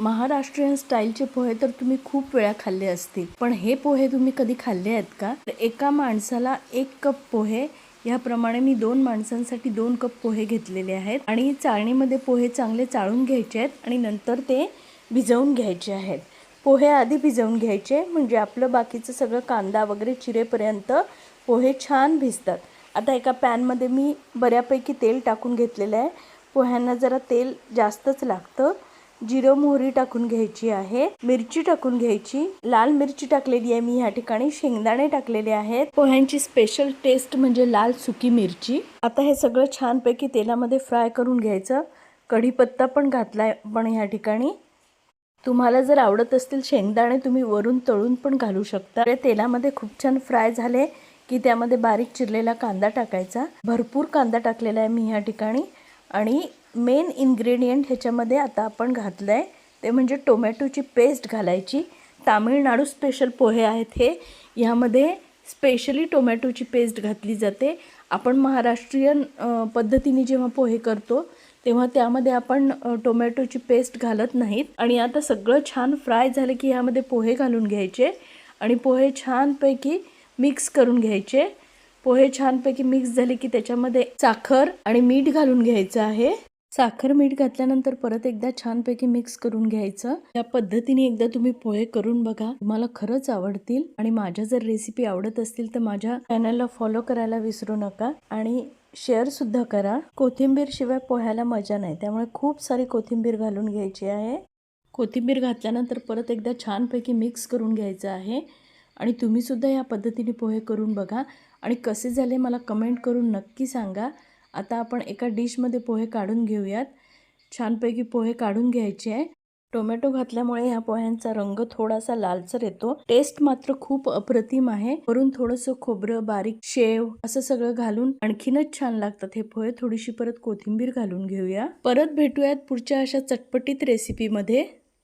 महाराष्ट्रीयन स्टाईलचे पोहे तर तुम्ही खूप वेळा खाल्ले असतील, पण हे पोहे तुम्ही कधी खाल्ले आहेत का? तर एका माणसाला 1 कप पोहे याप्रमाणे मी 2 माणसांसाठी 2 कप पोहे घेतलेले आहेत आणि चाळणीमध्ये पोहे चांगले चाळून घ्यायचे आहेत आणि नंतर ते भिजवून घ्यायचे आहेत. पोहे आधी भिजवून घ्यायचे म्हणजे आपलं बाकीचं सगळं कांदा वगैरे चिरेपर्यंत पोहे छान भिजतात. आता एका पॅनमध्ये मी बऱ्यापैकी तेल टाकून घेतलेलं आहे. पोह्यांना जरा तेल जास्तच लागतं. जिरं मोहरी टाकून घ्यायची आहे, मिरची टाकून घ्यायची, लाल मिरची टाकलेली आहे मी या ठिकाणी, शेंगदाणे टाकलेले आहेत. पोह्यांची स्पेशल टेस्ट म्हणजे लाल सुकी मिरची. आता हे सगळं छानपैकी तेलामध्ये फ्राय करून घ्यायचं. कढीपत्ता पण घातलाय पण या ठिकाणी. तुम्हाला जर आवडत असतील शेंगदाणे तुम्ही वरून तळून पण घालू शकता. ते तेलामध्ये खूप छान फ्राय झाले की त्यामध्ये बारीक चिरलेला कांदा टाकायचा. भरपूर कांदा टाकलेला आहे मी या ठिकाणी आणि मेन इन्ग्रेडियंट ह्याच्यामध्ये आता आपण घातलंय ते म्हणजे टोमॅटोची पेस्ट घालायची. तामिळनाडू स्पेशल पोहे आहेत हे. ह्यामध्ये स्पेशली टोमॅटोची पेस्ट घातली जाते. आपण महाराष्ट्रीयन पद्धतीने जेव्हा पोहे करतो तेव्हा त्यामध्ये आपण टोमॅटोची पेस्ट घालत नाहीत. आणि आता सगळं छान फ्राय झालं की ह्यामध्ये पोहे घालून घ्यायचे आणि पोहे छानपैकी मिक्स करून घ्यायचे. पोहे छानपैकी मिक्स झाले की त्याच्यामध्ये साखर आणि मीठ घालून घ्यायचं आहे. साखर मीठ घातल्यानंतर परत एकदा छानपैकी मिक्स करून घ्यायचं. या पद्धतीने एकदा तुम्ही पोहे करून बघा, तुम्हाला खरंच आवडतील. आणि माझ्या जर रेसिपी आवडत असतील तर माझ्या चॅनलला फॉलो करायला विसरू नका आणि शेअर सुद्धा करा. कोथिंबीर शिवाय पोह्याला मजा नाही, त्यामुळे खूप सारी कोथिंबीर घालून घ्यायची आहे. कोथिंबीर घातल्यानंतर परत एकदा छानपैकी मिक्स करून घ्यायचं आहे. आणि तुम्ही सुद्धा या पद्धतीने पोहे करून बघा आणि कसे झाले मला कमेंट करून नक्की सांगा. आता आपण एका डिशमध्ये पोहे काढून घेऊयात. छानपैकी पोहे काढून घ्यायचे आहे. टोमॅटो घातल्यामुळे ह्या पोह्यांचा रंग थोडासा लालसर येतो. टेस्ट मात्र खूप अप्रतिम आहे. वरून थोडंसं खोबरं, बारीक शेव असं सगळं घालून आणखीनच छान लागतात हे पोहे. थोडीशी परत कोथिंबीर घालून घेऊया. परत भेटूयात पुढच्या अशा चटपटीत रेसिपीमध्ये.